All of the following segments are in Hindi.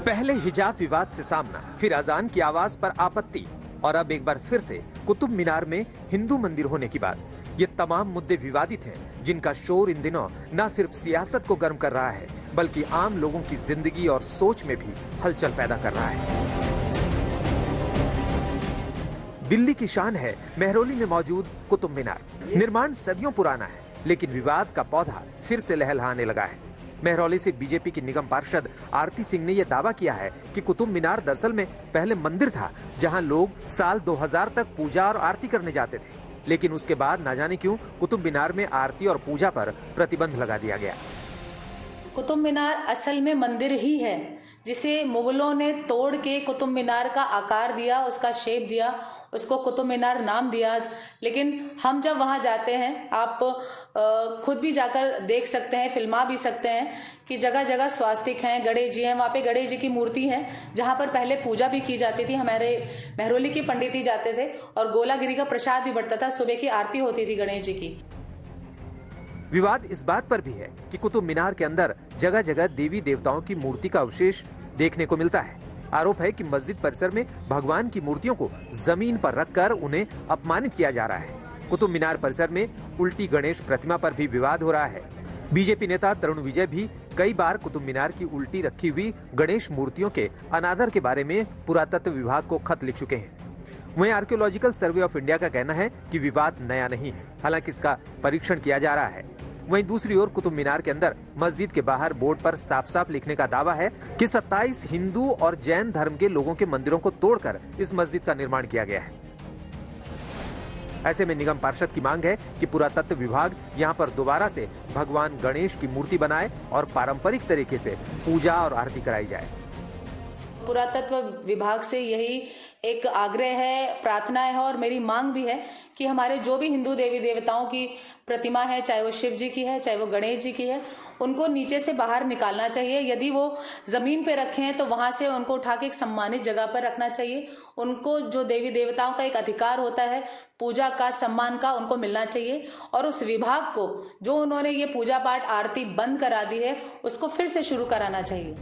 पहले हिजाब विवाद से सामना, फिर अजान की आवाज पर आपत्ति और अब एक बार फिर से कुतुब मीनार में हिंदू मंदिर होने की बात। ये तमाम मुद्दे विवादित हैं, जिनका शोर इन दिनों न सिर्फ सियासत को गर्म कर रहा है, बल्कि आम लोगों की जिंदगी और सोच में भी हलचल पैदा कर रहा है। दिल्ली की शान है मेहरौली में मौजूद कुतुब मीनार। निर्माण सदियों पुराना है, लेकिन विवाद का पौधा फिर से लहलहाने लगा है। मेहरौली से बीजेपी की निगम पार्षद आरती सिंह ने यह दावा किया है कि कुतुब मीनार दरअसल में पहले मंदिर था, जहां लोग साल 2000 तक पूजा और आरती करने जाते थे, लेकिन उसके बाद ना जाने क्यों कुतुब मीनार में आरती और पूजा पर प्रतिबंध लगा दिया गया। कुतुब मीनार असल में मंदिर ही है, जिसे मुगलों ने तोड़ के कुतुब मीनार का आकार दिया, उसका शेप दिया, उसको कुतुब मीनार नाम दिया। लेकिन हम जब वहां जाते हैं, आप खुद भी जाकर देख सकते हैं, फिल्मा भी सकते हैं कि जगह जगह स्वास्तिक हैं, गणेश जी हैं। वहाँ पे गणेश जी की मूर्ति है, जहाँ पर पहले पूजा भी की जाती थी। हमारे मेहरौली के पंडित ही जाते थे और गोलागिरी का प्रसाद भी बढ़ता था, सुबह की आरती होती थी गणेश जी की। विवाद इस बात पर भी है कि कुतुब मीनार के अंदर जगह जगह देवी देवताओं की मूर्ति का अवशेष देखने को मिलता है। आरोप है कि मस्जिद परिसर में भगवान की मूर्तियों को जमीन पर रखकर उन्हें अपमानित किया जा रहा है। कुतुब मीनार परिसर में उल्टी गणेश प्रतिमा पर भी विवाद हो रहा है। बीजेपी नेता तरुण विजय भी कई बार कुतुब मीनार की उल्टी रखी हुई गणेश मूर्तियों के अनादर के बारे में पुरातत्व विभाग को खत लिख चुके हैं। वहीं आर्कियोलॉजिकल सर्वे ऑफ इंडिया का कहना है कि विवाद नया नहीं है, हालांकि इसका परीक्षण किया जा रहा है। वहीं दूसरी ओर कुतुब मीनार के अंदर मस्जिद के बाहर बोर्ड पर साफ साफ लिखने का दावा है कि 27 हिंदू और जैन धर्म के लोगों के मंदिरों को तोड़कर इस मस्जिद का निर्माण किया गया है। ऐसे में निगम पार्षद की मांग है कि पुरातत्व विभाग यहां पर दोबारा से भगवान गणेश की मूर्ति बनाए और पारंपरिक तरीके से पूजा और आरती कराई जाए। पुरातत्व विभाग से यही एक आग्रह है, प्रार्थना है और मेरी मांग भी है कि हमारे जो भी हिंदू देवी देवताओं की प्रतिमा है, चाहे वो शिव जी की है, चाहे वो गणेश जी की है, उनको नीचे से बाहर निकालना चाहिए। यदि वो जमीन पे रखे हैं तो वहां से उनको उठा के एक सम्मानित जगह पर रखना चाहिए। उनको जो देवी देवताओं का एक अधिकार होता है पूजा का, सम्मान का, उनको मिलना चाहिए। और उस विभाग को जो उन्होंने ये पूजा पाठ आरती बंद करा दी है, उसको फिर से शुरू कराना चाहिए।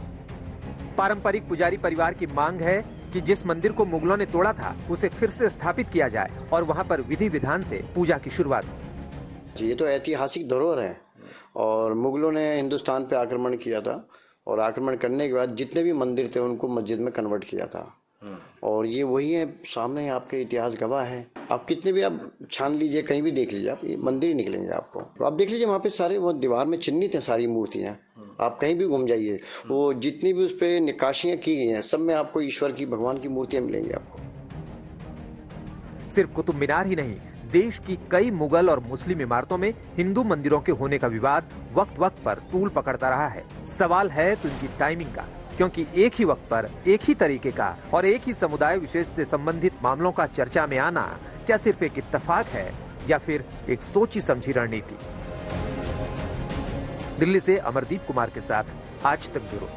पारंपरिक पुजारी परिवार की मांग है कि जिस मंदिर को मुगलों ने तोड़ा था उसे फिर से स्थापित किया जाए और वहां पर विधि विधान से पूजा की शुरुआत हो। ये तो ऐतिहासिक धरोहर है और मुगलों ने हिंदुस्तान पे आक्रमण किया था और आक्रमण करने के बाद जितने भी मंदिर थे उनको मस्जिद में कन्वर्ट किया था। और ये वही है, सामने आपके इतिहास गवाह है। आप कितने भी आप छान लीजिए, कहीं भी देख लीजिए, आप मंदिर ही निकलेंगे आपको। तो आप देख लीजिए वहाँ पे सारे वो दीवार में चिन्हित हैं सारी मूर्तियाँ। आप कहीं भी घूम जाइए, वो जितनी भी उस पे निकाशियाँ की गई हैं, सब में आपको ईश्वर की, भगवान की मूर्तियाँ मिलेंगी आपको। सिर्फ कुतुब मीनार ही नहीं, देश की कई मुगल और मुस्लिम इमारतों में हिंदू मंदिरों के होने का विवाद वक्त वक्त पर तूल पकड़ता रहा है। सवाल है तो इनकी टाइमिंग का, क्योंकि एक ही वक्त पर एक ही तरीके का और एक ही समुदाय विशेष से संबंधित मामलों का चर्चा में आना क्या सिर्फ एक इत्तेफाक है या फिर एक सोची समझी रणनीति। दिल्ली से अमरदीप कुमार के साथ आज तक ब्यूरो।